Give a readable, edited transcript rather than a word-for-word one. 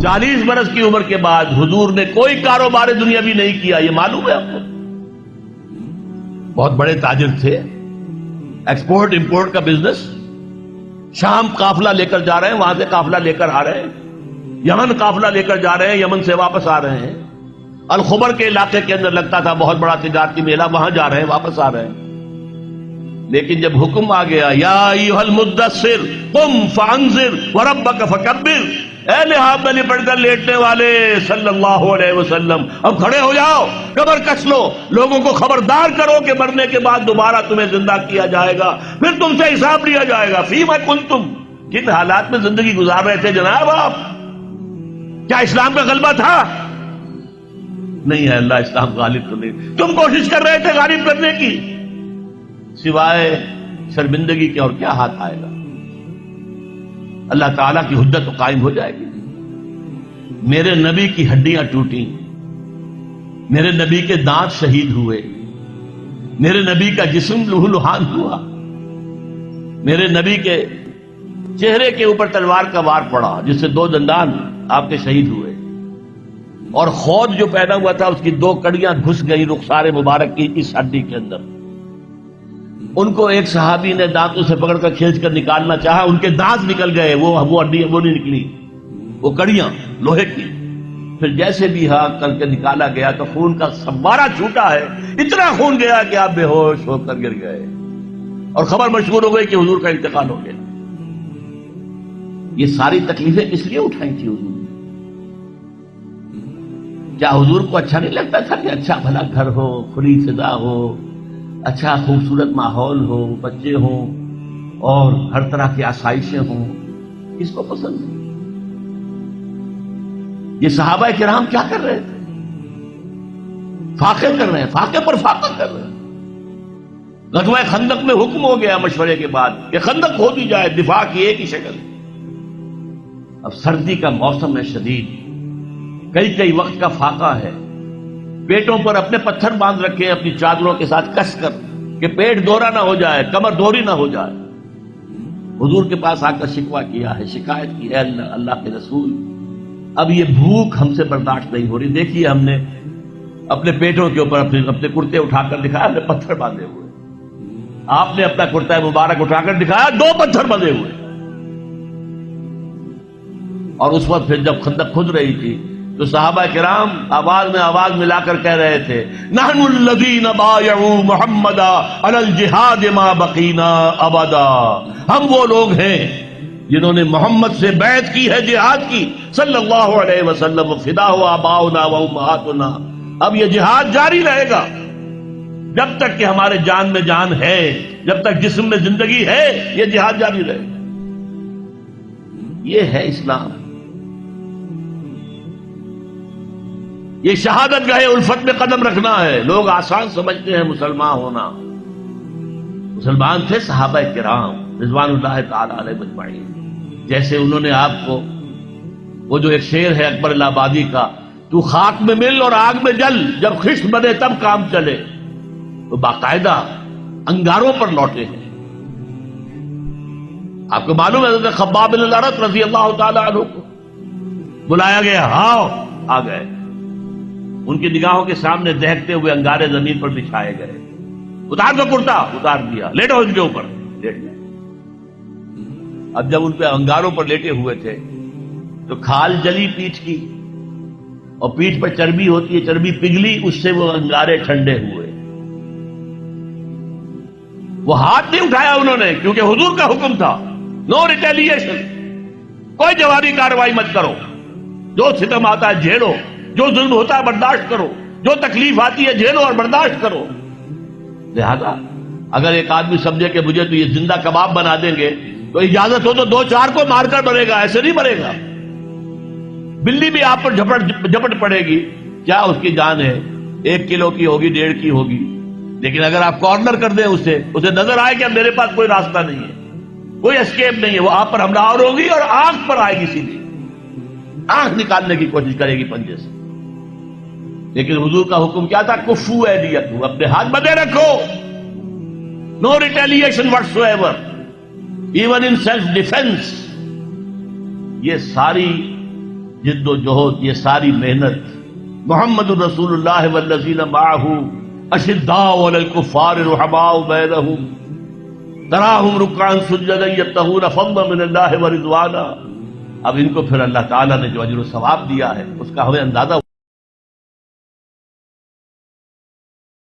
40 برس کی عمر کے بعد حضور نے کوئی کاروبار دنیاوی نہیں کیا، یہ معلوم ہے آپ کو؟ بہت بڑے تاجر تھے، ایکسپورٹ امپورٹ کا بزنس، شام قافلہ لے کر جا رہے ہیں، وہاں سے قافلہ لے کر آ رہے ہیں، یمن قافلہ لے کر جا رہے ہیں، یمن سے واپس آ رہے ہیں، الخبر کے علاقے کے اندر لگتا تھا بہت بڑا تجارتی میلہ، وہاں جا رہے ہیں، واپس آ رہے ہیں۔ لیکن جب حکم آ گیا یا ایھا المدثر قم فانذر وربک فکبر، اے لحاف میں لپٹ کر لیٹنے والے صلی اللہ علیہ وسلم، اب کھڑے ہو جاؤ، کمر کس لو، لوگوں کو خبردار کرو کہ مرنے کے بعد دوبارہ تمہیں زندہ کیا جائے گا، پھر تم سے حساب لیا جائے گا۔ فیما کنتم، کن حالات میں زندگی گزار رہے تھے جناب آپ؟ کیا اسلام کا غلبہ تھا؟ نہیں ہے، اللہ اسلام غالب تو نہیں، تم کوشش کر رہے تھے غالب کرنے کی، سوائے شرمندگی کے اور کیا ہاتھ آئے گا؟ اللہ تعالیٰ کی حجت تو قائم ہو جائے گی۔ میرے نبی کی ہڈیاں ٹوٹیں، میرے نبی کے دانت شہید ہوئے، میرے نبی کا جسم لہو لہان ہوا، میرے نبی کے چہرے کے اوپر تلوار کا وار پڑا جس سے 2 دندان آپ کے شہید ہوئے، اور خود جو پیدا ہوا تھا اس کی 2 کڑیاں گھس گئی رخسار مبارک کی اس ہڈی کے اندر۔ ان کو ایک صحابی نے دانتوں سے پکڑ کر کھینچ کر نکالنا چاہا، ان کے دانت نکل گئے، وہ ہڈی وہ نہیں نکلی، وہ کڑیاں لوہے کی۔ پھر جیسے بھی ہاں کر کے نکالا گیا تو خون کا فوارہ چھوٹا ہے، اتنا خون گیا کہ آپ بے ہوش ہو کر گر گئے، اور خبر مشہور ہو گئی کہ حضور کا انتقال ہو گیا۔ یہ ساری تکلیفیں کس لیے اٹھائی تھی حضور نے؟ کیا حضور کو اچھا نہیں لگتا تھا کہ اچھا بھلا گھر ہو، کھلی فضا ہو، اچھا خوبصورت ماحول ہو، بچے ہوں اور ہر طرح کی آسائشیں ہوں؟ کس کو پسند ہے؟ یہ صحابہ کرام کیا کر رہے تھے؟ فاقے کر رہے ہیں، فاقے پر فاقہ کر رہے ہیں۔ غزوہ خندق میں حکم ہو گیا مشورے کے بعد کہ خندق کھودی جائے، دفاع کی ایک ہی شکل۔ اب سردی کا موسم ہے شدید، کئی وقت کا فاقہ ہے، پیٹوں پر اپنے پتھر باندھ رکھے ہیں اپنی چادروں کے ساتھ کس کر کہ پیٹ دورا نہ ہو جائے، کمر دوری نہ ہو جائے۔ حضور کے پاس آ کر شکوہ کیا ہے، شکایت کی ہے، اللہ کے رسول اب یہ بھوک ہم سے برداشت نہیں ہو رہی، دیکھیے ہم نے اپنے پیٹوں کے اوپر اپنے کرتے اٹھا کر دکھایا، ہم نے پتھر باندھے ہوئے، آپ نے اپنا کرتا مبارک اٹھا کر دکھایا، 2 پتھر بندھے ہوئے۔ اور اس وقت پھر جب خندق کھد رہی تھی تو صحابہ کرام آواز میں آواز ملا کر کہہ رہے تھے نحن الذین بایعوا محمدا علی الجہاد ما بقینا ابدا، ہم وہ لوگ ہیں جنہوں نے محمد سے بیعت کی ہے جہاد کی صلی اللہ علیہ وسلم، فدا ہو آباؤنا و امہاتنا، اب یہ جہاد جاری رہے گا جب تک کہ ہمارے جان میں جان ہے، جب تک جسم میں زندگی ہے، یہ جہاد جاری رہے گا۔ یہ ہے اسلام، یہ شہادت گاہ الفت میں قدم رکھنا ہے۔ لوگ آسان سمجھتے ہیں مسلمان ہونا، مسلمان تھے صحابہ کرام رضوان اللہ تعالی علیہ مجمعین، جیسے انہوں نے آپ کو وہ جو ایک شعر ہے اکبر الہ آبادی کا، تو خاک میں مل اور آگ میں جل، جب خشت بنے تب کام چلے، تو باقاعدہ انگاروں پر لوٹے ہیں۔ آپ کو معلوم ہے حضرت خباب بن الارت رضی اللہ تعالی عنہ کو بلایا گیا، آؤ، آ گئے، ان کی نگاہوں کے سامنے دہکتے ہوئے انگارے زمین پر بچھائے گئے، اتار دو کرتا، اتار دیا، لیٹو ان کے اوپر، لیٹ گئے۔ اب جب ان پہ انگاروں پر لیٹے ہوئے تھے تو کھال جلی پیٹھ کی، اور پیٹھ پر چربی ہوتی ہے، چربی پگھلی، اس سے وہ انگارے ٹھنڈے ہوئے۔ وہ ہاتھ نہیں اٹھایا انہوں نے، کیونکہ حضور کا حکم تھا نو ریٹیلیشن، کوئی جوابی کارروائی مت کرو، جو ستم آتا ہے جھیلو، جو ظلم ہوتا ہے برداشت کرو، جو تکلیف آتی ہے جھیلو اور برداشت کرو۔ لہذا اگر ایک آدمی سمجھے کہ مجھے تو یہ زندہ کباب بنا دیں گے تو اجازت ہو تو 2-4 کو مار کر مرے گا، ایسے نہیں مرے گا۔ بلی بھی آپ پر جھپٹ پڑے گی، کیا اس کی جان ہے، 1 کلو کی ہوگی، 1.5 کی ہوگی، لیکن اگر آپ کارنر کر دیں اسے نظر آئے کہ میرے پاس کوئی راستہ نہیں ہے، کوئی اسکیپ نہیں ہے، وہ آپ پر حملہ آور ہوگی اور آنکھ پر آئے گی، سیدھی آنکھ نکالنے کی کوشش کرے گی پنجے سے۔ لیکن حضور کا حکم کیا تھا؟ کفو ایدیکم، اپنے ہاتھ بندھے رکھو، no retaliation whatsoever, even in self defence. یہ ساری جد و جہد، یہ ساری محنت، محمد الرسول اللہ والذین معہ اشداء علی الکفار رحماء بینہم تراہم رکعا سجدا یبتغون فضلا من اللہ ورضوانا. اب ان کو پھر اللہ تعالیٰ نے جو اجر و ثواب دیا ہے اس کا ہمیں اندازہ